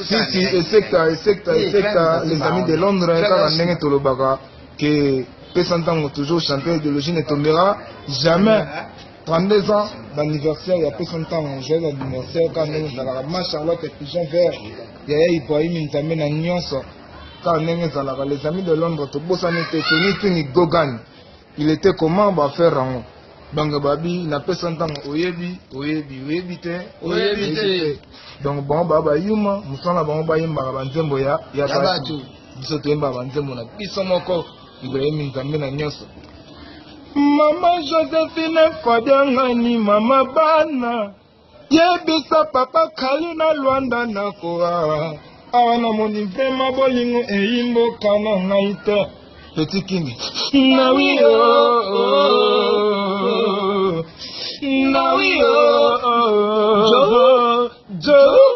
Si, et secteur, les amis de Londres, car on est tout le baga, que Pessantan toujours chanté idéologie ne tombera jamais. 32 ans d'anniversaire, il y a Pessantan, joyeux anniversaire, quand on est dans la marche, Charlotte et Pigeon Vert, il y a Ibrahim Intamé, quand on est dans les amis de Londres, tout beau, ça n'était ni Gogan. Il était comment, va faire en donc babi na Pessantan oyebi te donc bon baba yuma musala bon ba yimba banzembo ya batu biso to yimba banzembo na biso moko Ibrahim Nzambe na nyoso mama Josephine Fadiangani mama bana yebisa papa Kalina Luanda na koa awana moni vrema bolingo eyimbo kana ngaite Petit King. Now we Joe.